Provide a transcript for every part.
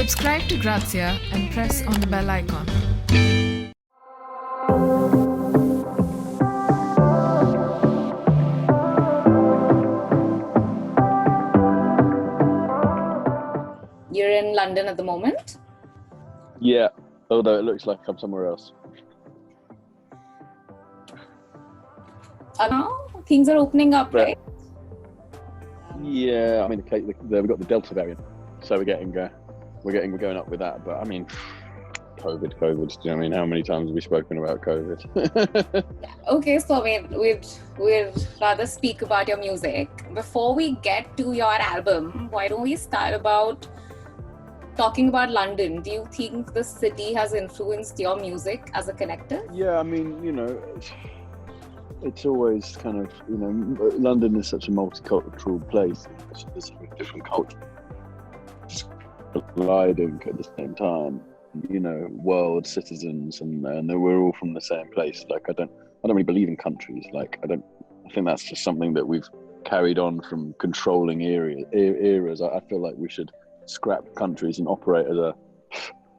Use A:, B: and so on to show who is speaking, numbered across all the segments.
A: Subscribe to Grazia and press on the bell icon.
B: You're in London at the moment?
C: Yeah, although it looks like I'm somewhere else.
B: Now things are opening up, right?
C: Yeah, I mean, we've got the Delta variant, so we're going up with that. But I mean, COVID. Do you know what I mean? How many times have we spoken about COVID?
B: Okay, so we'd rather speak about your music. Before we get to your album, why don't we start about talking about London? Do you think the city has influenced your music as a collective?
C: Yeah, I mean, it's always kind of, London is such a multicultural place. There's so many different cultures colliding at the same time. World citizens, and we're all from the same place. Like, I don't really believe in countries. Like, I think that's just something that we've carried on from controlling eras. I feel like we should scrap countries and operate as a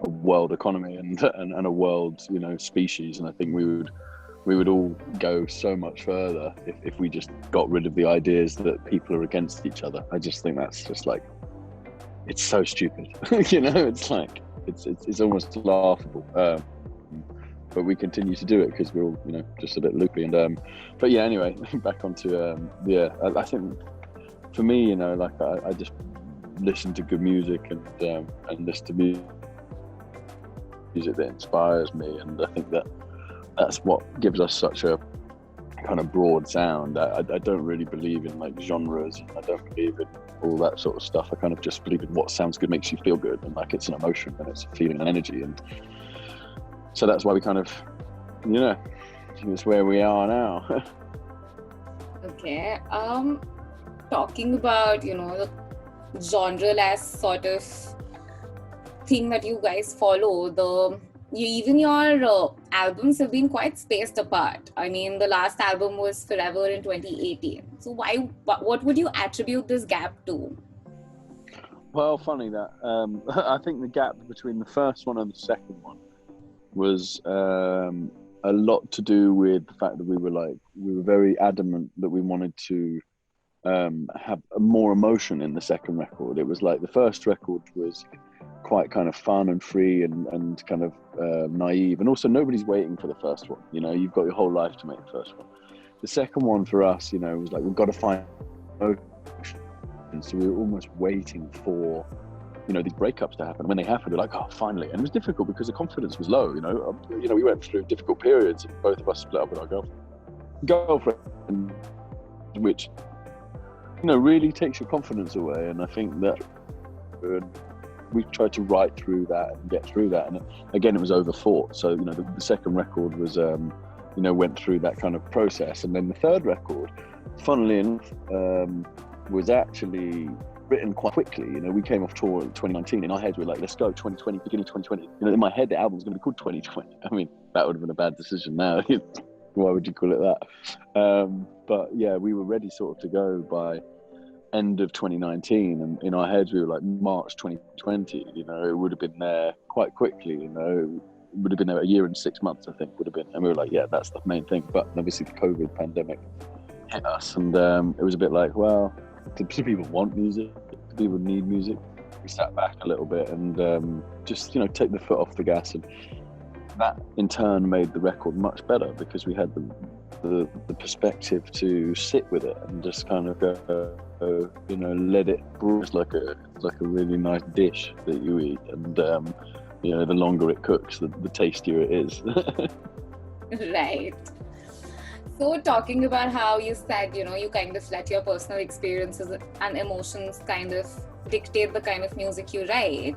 C: world economy and a world, species. And I think we would all go so much further if we just got rid of the ideas that people are against each other. I just think that's just like, it's so stupid. It's like, it's almost laughable. But we continue to do it because we're all, just a bit loopy. And but yeah, anyway, back onto I think for me, I just listen to good music and listen to music that inspires me, and I think that's what gives us such a kind of broad sound. I don't really believe in like genres. I don't believe in all that sort of stuff. I kind of just believe in what sounds good, makes you feel good, and like it's an emotion and it's a feeling and energy. And so that's why we kind of, it's where we are now.
B: Okay. Talking about, the genre-less sort of thing that you guys follow, even your albums have been quite spaced apart. I mean, the last album was Forever in 2018. So what would you attribute this gap to?
C: Well, funny that. I think the gap between the first one and the second one was a lot to do with the fact that we were very adamant that we wanted to have more emotion in the second record. It was like the first record was quite kind of fun and free and kind of naive, and also nobody's waiting for the first one. You've got your whole life to make the first one. The second one for us, was like, we've got to find emotion. So we were almost waiting for these breakups to happen. When they happened, we're like, oh, finally. And it was difficult because the confidence was low. We went through difficult periods, and both of us split up with our girlfriend, which really takes your confidence away. And I think that we tried to write through that and get through that. And again, it was overthought. So, the second record was, went through that kind of process. And then the third record, funnily enough, was actually written quite quickly. We came off tour in 2019. In our heads, we were like, let's go 2020, beginning 2020. In my head, the album's going to be called 2020. I mean, that would have been a bad decision now. Why would you call it that? But yeah, we were ready sort of to go by end of 2019, and in our heads we were like March 2020. It would have been there quite quickly. It would have been there a year and 6 months, I think, would have been. And we were like, yeah, that's the main thing. But obviously the COVID pandemic hit us, and it was a bit like, well, do people want music? Do people need music? We sat back a little bit and just take the foot off the gas, and that in turn made the record much better because we had the perspective to sit with it and just kind of go, let it brew. It's like a really nice dish that you eat, and the longer it cooks, the tastier it is.
B: Right. So talking about how you said, you kind of let your personal experiences and emotions kind of dictate the kind of music you write.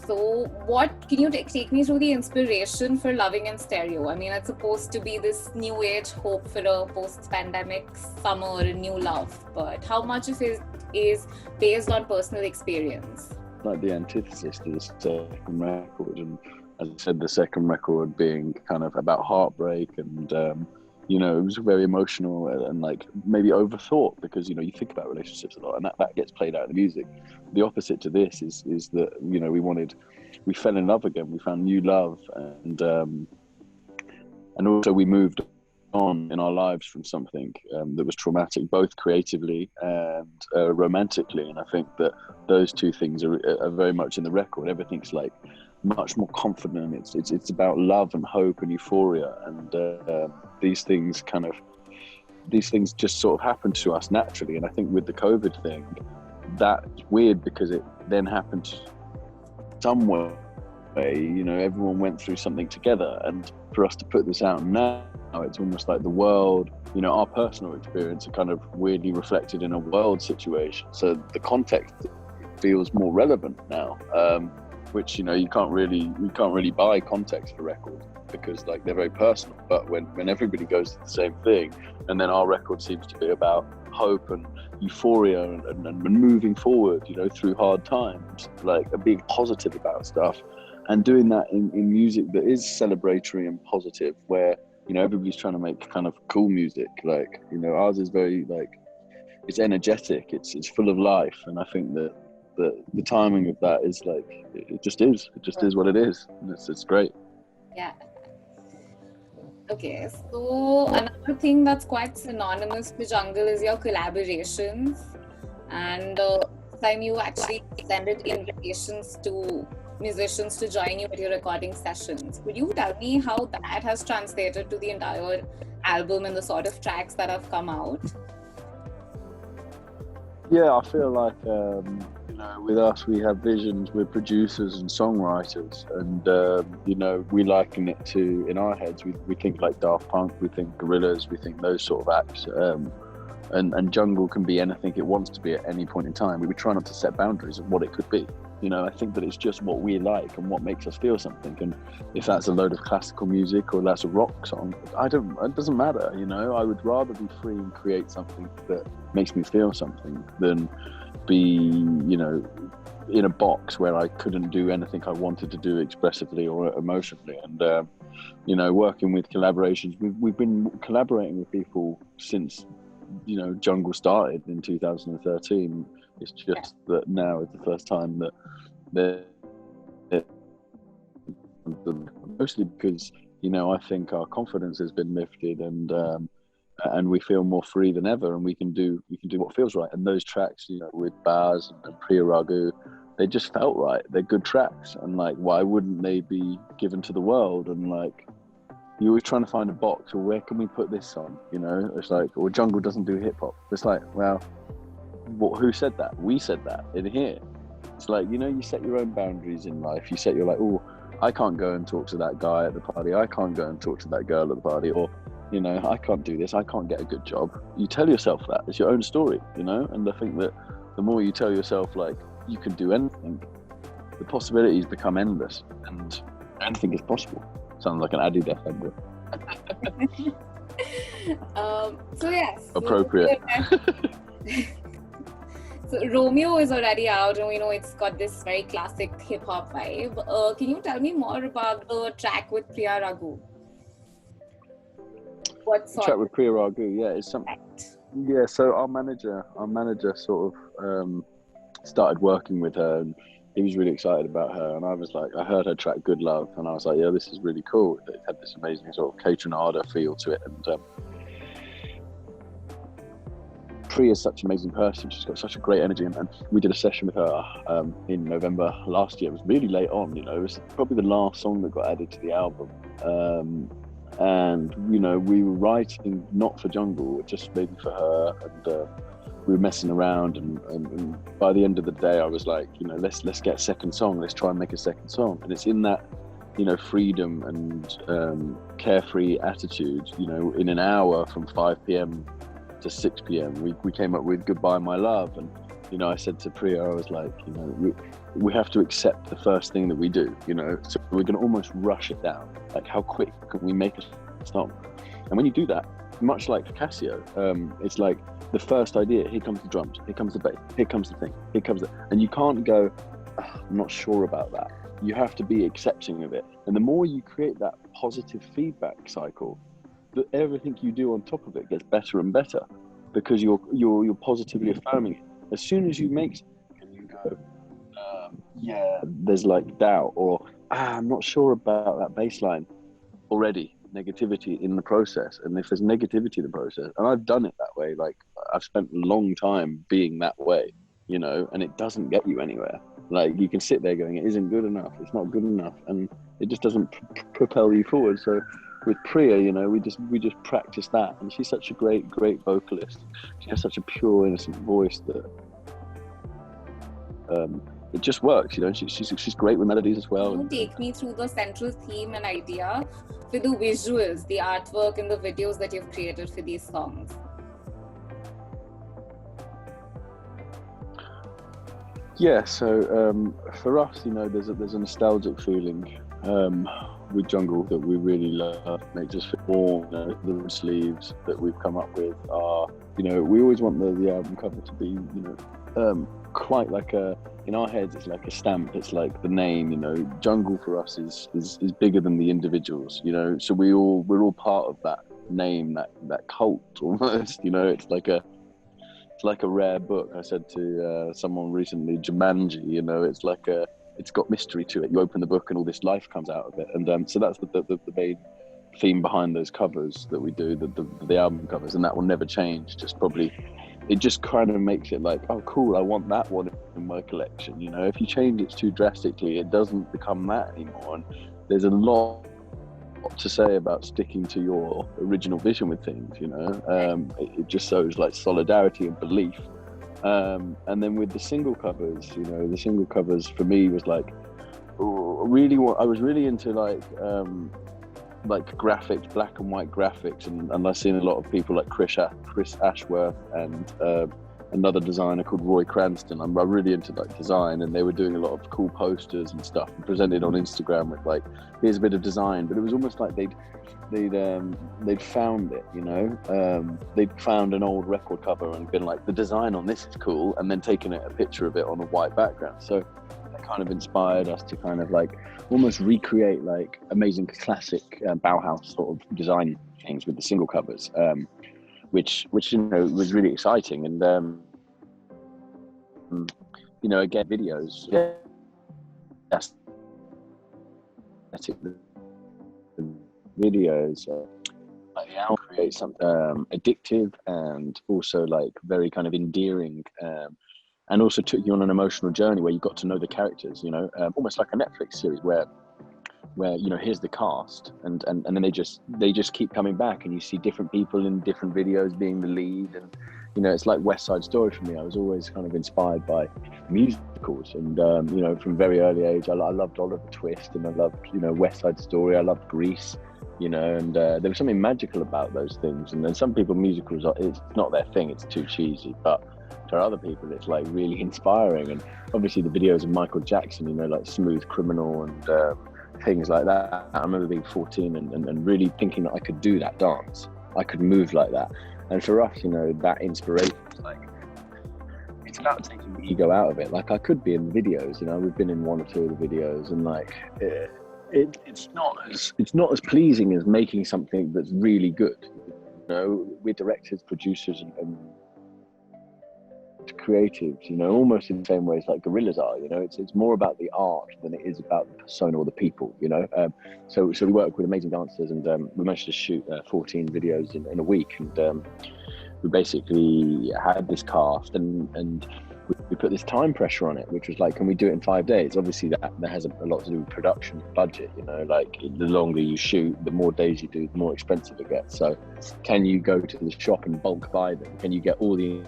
B: So what can you take me through the inspiration for Loving in Stereo? I mean, it's supposed to be this new age hope for a post-pandemic summer and new love, but how much of it is based on personal experience?
C: Like the antithesis to the second record, and as I said, the second record being kind of about heartbreak and it was very emotional and like maybe overthought, because you think about relationships a lot, and that gets played out in the music. The opposite to this is that we fell in love again, we found new love, and also we moved on in our lives from something that was traumatic, both creatively and romantically. And I think that those two things are very much in the record. Everything's like much more confident. It's about love and hope and euphoria, and these things just sort of happen to us naturally. And I think with the COVID thing, that's weird, because it then happened somewhere. Everyone went through something together, and for us to put this out now, it's almost like the world, our personal experience are kind of weirdly reflected in a world situation. So the context feels more relevant now, which you can't really buy context for records, because like they're very personal. But when everybody goes to the same thing, and then our record seems to be about hope and euphoria and moving forward, through hard times, like being positive about stuff, and doing that in music that is celebratory and positive, where everybody's trying to make kind of cool music. Like ours is very like, it's energetic, it's full of life, and I think that the timing of that is like, it just is what it is, and it's great.
B: Yeah. Okay, so another thing that's quite synonymous with Jungle is your collaborations, and time you actually extended invitations to musicians to join you at your recording sessions. Could you tell me how that has translated to the entire album and the sort of tracks that have come out?
C: Yeah, I feel like with us, we have visions, we're producers and songwriters, and we liken it to, in our heads, we think like Daft Punk, we think Gorillaz, we think those sort of acts, and Jungle can be anything it wants to be at any point in time. We try not to set boundaries of what it could be. I think that it's just what we like and what makes us feel something, and if that's a load of classical music or that's a rock song, it doesn't matter. I would rather be free and create something that makes me feel something than be in a box where I couldn't do anything I wanted to do expressively or emotionally. And working with collaborations, we've been collaborating with people since Jungle started in 2013. It's just that now is the first time that mostly because I think our confidence has been lifted, and we feel more free than ever, and we can do what feels right. And those tracks, with Baz and Priya Raghu, they just felt right. They're good tracks, and like, why wouldn't they be given to the world? And like, you're always trying to find a box, or where can we put this on? It's like, or Jungle doesn't do hip hop. It's like, well, who said that? We said that in here. It's like, you set your own boundaries in life. You're like, oh, I can't go and talk to that guy at the party. I can't go and talk to that girl at the party. Or, I can't do this. I can't get a good job. You tell yourself that. It's your own story, And I think that the more you tell yourself, like, you can do anything, the possibilities become endless, and anything is possible. Sounds like an Adidas ad.
B: So yes.
C: Appropriate.
B: So Romeo is already out, and we know it's got this very classic hip hop vibe. Can you tell me more about the track with Priya Raghu? What song?
C: Track with Priya Raghu, yeah, it's something. Right. Yeah, so our manager sort of started working with her, and he was really excited about her. And I was like, I heard her track "Good Love," and I was like, yeah, this is really cool. It had this amazing sort of Catronada feel to it, and Priya's such an amazing person. She's got such a great energy, and we did a session with her in November last year. It was really late on, it was probably the last song that got added to the album, and we were writing not for Jungle, just maybe for her, and we were messing around, and by the end of the day I was like, let's get a second song, let's try and make a second song. And it's in that freedom and carefree attitude, in an hour from 5 p.m. to 6 p.m. we came up with Goodbye My Love, and I said to Priya, I was like, we have to accept the first thing that we do, so we're going to almost rush it down. Like, how quick can we make a song? And when you do that, much like Casio, it's like the first idea, here comes the drums, here comes the bass, here comes the thing, here comes the, and you can't go, I'm not sure about that. You have to be accepting of it. And the more you create that positive feedback cycle, everything you do on top of it gets better and better, because you're positively affirming it. As soon as you make something, you go, yeah, there's like doubt, or I'm not sure about that bass line. Already negativity in the process, and if there's negativity in the process, and I've done it that way, like I've spent a long time being that way, and it doesn't get you anywhere. Like you can sit there going, it isn't good enough, it's not good enough, and it just doesn't propel you forward. So with Priya, we just practice that, and she's such a great vocalist. She has such a pure, innocent voice that it just works. She's great with melodies as well.
B: Can you take me through the central theme and idea for the visuals, the artwork, and the videos that you've created for these songs?
C: Yeah, so for us, there's a nostalgic feeling with Jungle that we really love. Makes us feel warm. The sleeves that we've come up with are, we always want the album cover to be, quite like in our heads, it's like a stamp. It's like the name, Jungle for us is bigger than the individuals, so we're all part of that name, that cult almost. It's like a rare book. I said to someone recently, Jumanji, it's got mystery to it. You open the book and all this life comes out of it. And so that's the main theme behind those covers that we do, the album covers, and that will never change. It just kind of makes it like, oh cool, I want that one in my collection. If you change it too drastically, it doesn't become that anymore. And there's a lot to say about sticking to your original vision with things. It just shows like solidarity and belief. And then with the single covers, the single covers for me was like, I was really into like graphics, black and white graphics, and I've seen a lot of people like Chris Ashworth and another designer called Roy Cranston. I'm really into like design, and they were doing a lot of cool posters and stuff and presented on Instagram with like, here's a bit of design, but it was almost like they'd found it, they'd found an old record cover and been like, the design on this is cool, and then taken a picture of it on a white background. So that kind of inspired us to kind of like almost recreate like amazing classic Bauhaus sort of design things with the single covers, which was really exciting. And again, videos, that's it. The videos create something addictive, and also like very kind of endearing, and also took you on an emotional journey where you got to know the characters, almost like a Netflix series where here's the cast, and then they just keep coming back, and you see different people in different videos being the lead. And it's like West Side Story for me. I was always kind of inspired by musicals, and from very early age I loved Oliver Twist, and I loved West Side Story, I loved Grease, and there was something magical about those things. And then some people, musicals it's not their thing, it's too cheesy, but for other people it's like really inspiring. And obviously the videos of Michael Jackson, like Smooth Criminal and things like that. I remember being 14 and really thinking that I could do that dance, I could move like that. And for us, that inspiration, like, it's about taking the ego out of it. Like, I could be in videos, we've been in one or two of the videos, and like it's not as pleasing as making something that's really good. We're directors, producers, and creatives, almost in the same way as like gorillas are. It's more about the art than it is about the persona or the people. So we work with amazing dancers, and we managed to shoot 14 videos in a week, and we basically had this cast, and we put this time pressure on it, which was like, can we do it in 5 days? Obviously that has a lot to do with production budget. Like the longer you shoot, the more days you do, the more expensive it gets. So can you go to the shop and bulk buy them? Can you get all the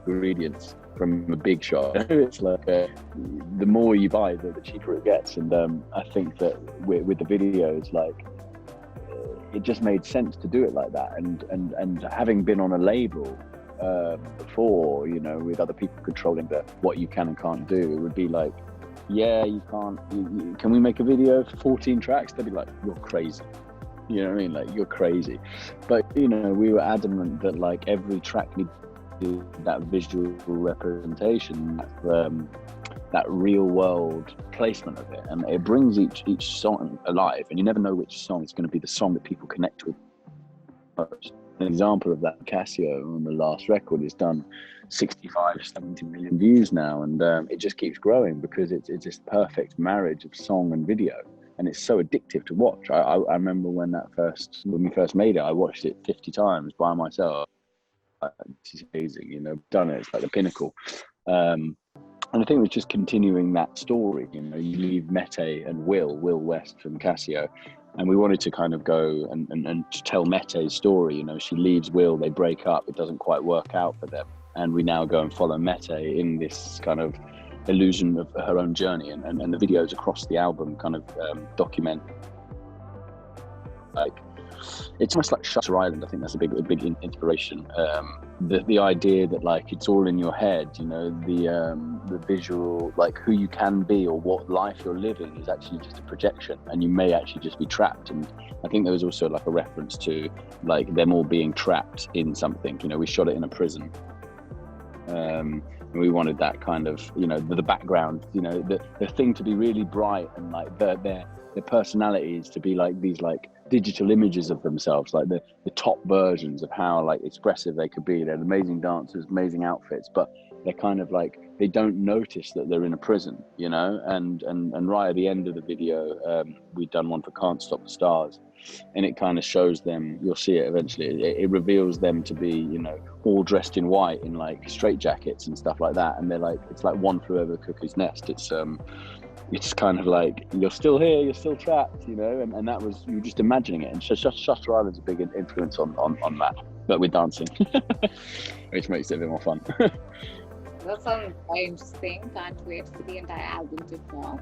C: ingredients from a big shop? It's like the more you buy, the cheaper it gets. And I think that with the videos, like it just made sense to do it like that. And having been on a label before, with other people controlling what you can and can't do, it would be like, yeah, you can't, can we make a video for 14 tracks? They'd be like, you're crazy. You know what I mean? Like, you're crazy. But we were adamant that like every track needed that visual representation, that real world placement of it, and it brings each song alive, and you never know which song is going to be the song that people connect with An example of that, Casio on the last record has done 65, 70 million views now, and it just keeps growing because it's this perfect marriage of song and video, and it's so addictive to watch. I remember when we first made it, I watched it 50 times by myself. This is amazing, you know, done it. It's like the pinnacle. And I think it was just continuing that story. You know, you leave Mete and Will West from Casio, and we wanted to kind of go and tell Mete's story. You know, she leaves Will, they break up, it doesn't quite work out for them, and we now go and follow Mete in this kind of illusion of her own journey, and the videos across the album kind of document, like, it's almost like Shutter Island. I think that's a big inspiration. The idea that, like, it's all in your head, you know, the visual, like who you can be or what life you're living is actually just a projection, and you may actually just be trapped. And I think there was also like a reference to like them all being trapped in something. You know, we shot it in a prison. And we wanted that kind of, you know, the background, you know, the thing to be really bright, and like their personalities to be like these like digital images of themselves, like the top versions of how like expressive they could be. They're amazing dancers, amazing outfits, but they're kind of like, they don't notice that they're in a prison, you know. And right at the end of the video, we've done one for Can't Stop the Stars, and it kind of shows them, you'll see it eventually, it reveals them to be, you know, all dressed in white in like straitjackets and stuff like that, and they're like, it's like One Flew Over the Cuckoo's Nest. It's kind of like, you're still here, you're still trapped, you know. And that was, you were just imagining it. And Shutter Island's a big influence on that, but with dancing, which makes it a bit more fun.
B: That sounds very interesting. Can't wait for the entire album to drop.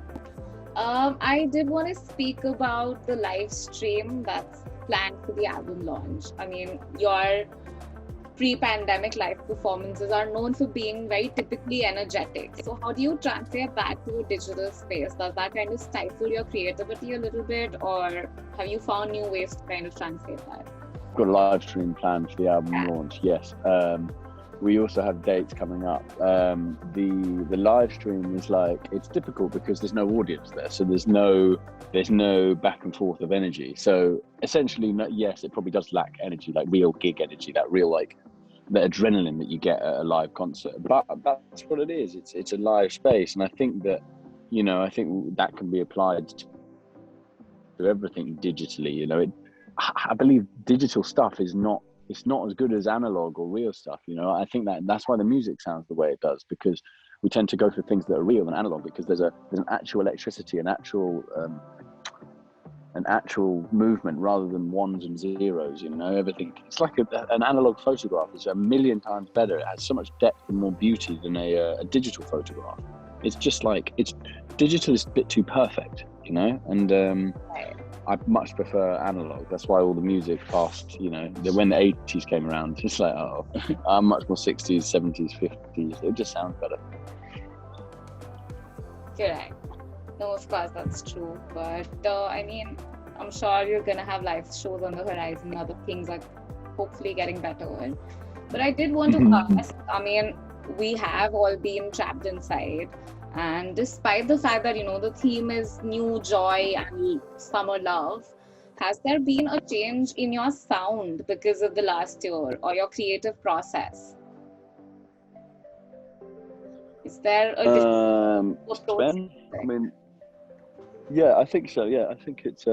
B: I did want to speak about the live stream that's planned for the album launch. I mean, your pre-pandemic live performances are known for being very typically energetic. So how do you translate that to a digital space? Does that kind of stifle your creativity a little bit, or have you found new ways to kind of translate that?
C: We've got a live stream planned for the album launch, yes. We also have dates coming up. The live stream is like, it's difficult because there's no audience there, so there's no back and forth of energy. So essentially, yes, it probably does lack energy, like real gig energy, that real like the adrenaline that you get at a live concert. But that's what it is. It's a live space, and I think that, you know, I think that can be applied to everything digitally. You know, I believe digital stuff is not. It's not as good as analog or real stuff, you know. I think that's why the music sounds the way it does, because we tend to go for things that are real and analog, because there's an actual electricity, an actual movement rather than ones and zeros, you know. Everything, it's like an analog photograph is a million times better. It has so much depth and more beauty than a digital photograph. It's just like, digital is a bit too perfect, you know. And I much prefer analog. That's why all the music past, you know, when the 80s came around, it's like, oh, I'm much more 60s, 70s, 50s. It just sounds better.
B: Correct. No, of course, that's true. But I mean, I'm sure you're going to have live shows on the horizon. Other things are hopefully getting better. But I did want to ask, I mean, we have all been trapped inside. And despite the fact that, you know, the theme is new joy and summer love, has there been a change in your sound because of the last year, or your creative process? Is there a different approach?
C: I mean, yeah, I think so. Yeah, I think it's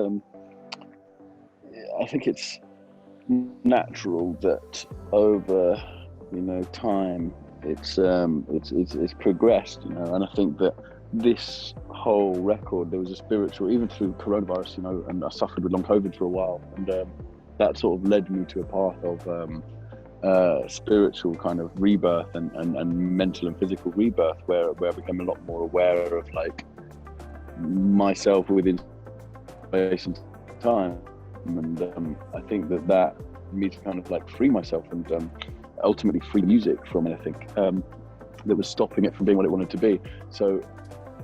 C: natural that over, you know, time, it's progressed, you know. And I think that this whole record, there was a spiritual, even through coronavirus, you know, and I suffered with long COVID for a while, and that sort of led me to a path of spiritual kind of rebirth and mental and physical rebirth, where I became a lot more aware of like myself within space and time. And I think that me to kind of like free myself and ultimately free music from anything that was stopping it from being what it wanted to be. So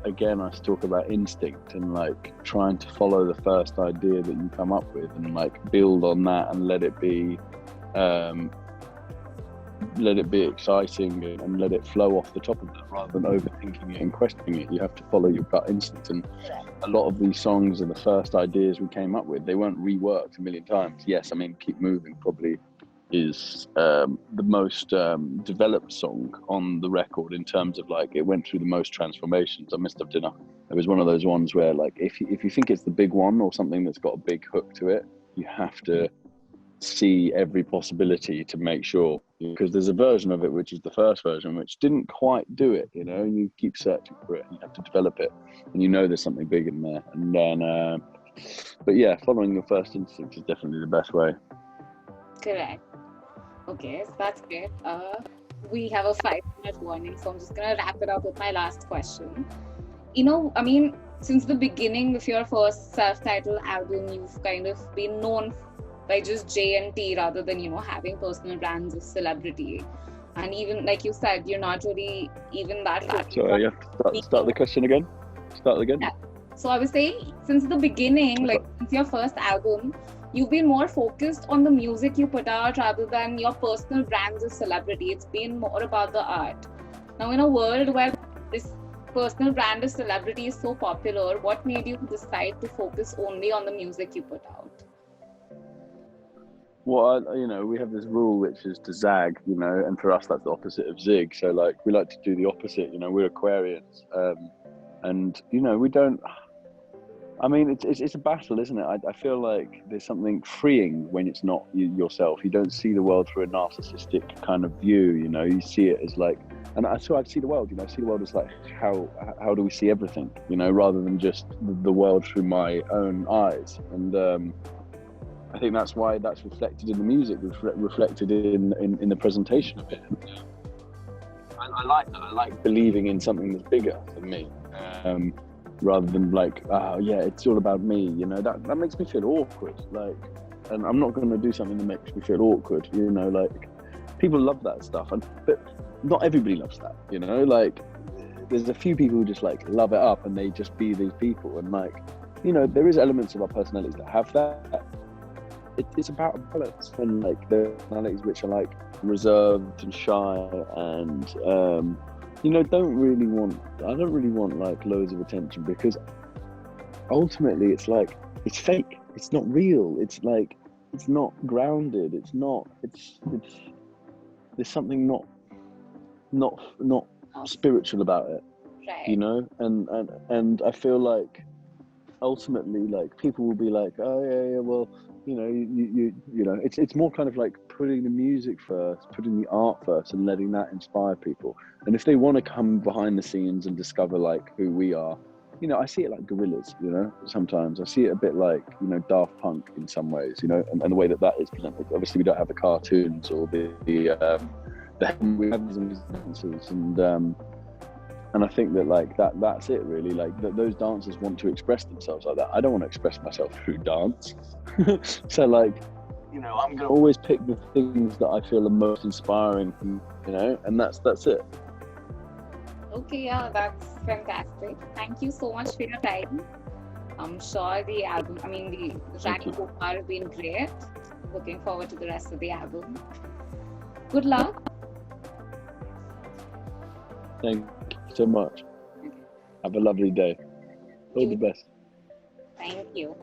C: again, I talk about instinct and like trying to follow the first idea that you come up with and like build on that and let it be let it be exciting and let it flow off the top of it rather than overthinking it and questioning it. You have to follow your gut instinct. And a lot of these songs are the first ideas we came up with. They weren't reworked a million times. Yes, I mean, Keep Moving probably is the most developed song on the record in terms of like it went through the most transformations. I Missed Up Dinner. It was one of those ones where like if you think it's the big one or something that's got a big hook to it, you have to see every possibility to make sure, because there's a version of it which is the first version which didn't quite do it. You keep searching for it and you have to develop it, and there's something big in there. And then but yeah, following your first instinct is definitely the best way.
B: Correct. Okay, so that's great. We have a 5-minute warning, so I'm just gonna wrap it up with my last question. I mean, since the beginning of your first self-titled album, you've kind of been known by just J and T rather than, having personal brands of celebrity. And even like you said, you're not really even that happy.
C: Sorry, you have to start the question again. Start again.
B: Yeah. So I was saying, since the beginning, like since your first album, you've been more focused on the music you put out rather than your personal brands of celebrity. It's been more about the art. Now, in a world where this personal brand of celebrity is so popular, what made you decide to focus only on the music you put out?
C: Well, we have this rule which is to zag, and for us that's the opposite of zig. So like we like to do the opposite. We're Aquarians, and we don't. I mean, it's a battle, isn't it? I feel like there's something freeing when it's not yourself. You don't see the world through a narcissistic kind of view. You see it as like, and so I see the world. I see the world as like how do we see everything? Rather than just the world through my own eyes. And I think that's why that's reflected in the music, reflected in the presentation of it. I like that. I like believing in something that's bigger than me, rather than like, it's all about me. That makes me feel awkward. Like, and I'm not going to do something that makes me feel awkward. Like people love that stuff, but not everybody loves that. Like there's a few people who just like love it up and they just be these people, and like, there is elements of our personalities that have that. It's about a balance, and like the personalities which are like reserved and shy and I don't really want like loads of attention, because ultimately it's like it's fake, it's not real, it's like it's not grounded, it's there's something not spiritual about it,
B: right.
C: And I feel like ultimately like people will be like, oh yeah, well, it's more kind of like putting the music first, putting the art first, and letting that inspire people. And if they want to come behind the scenes and discover like who we are, I see it like gorillas. Sometimes I see it a bit like Daft Punk in some ways, and the way that is presented. Obviously, we don't have the cartoons or the we have these dancers, and I think that like that's it really. Like those dancers want to express themselves like that. I don't want to express myself through dance. So like, I'm gonna always pick the things that I feel are most inspiring, and that's it.
B: Okay, yeah, that's fantastic. Thank you so much for your time. I'm sure the track so far has been great. Looking forward to the rest of the album. Good luck.
C: Thank you so much. Have a lovely day. All the best.
B: Thank you.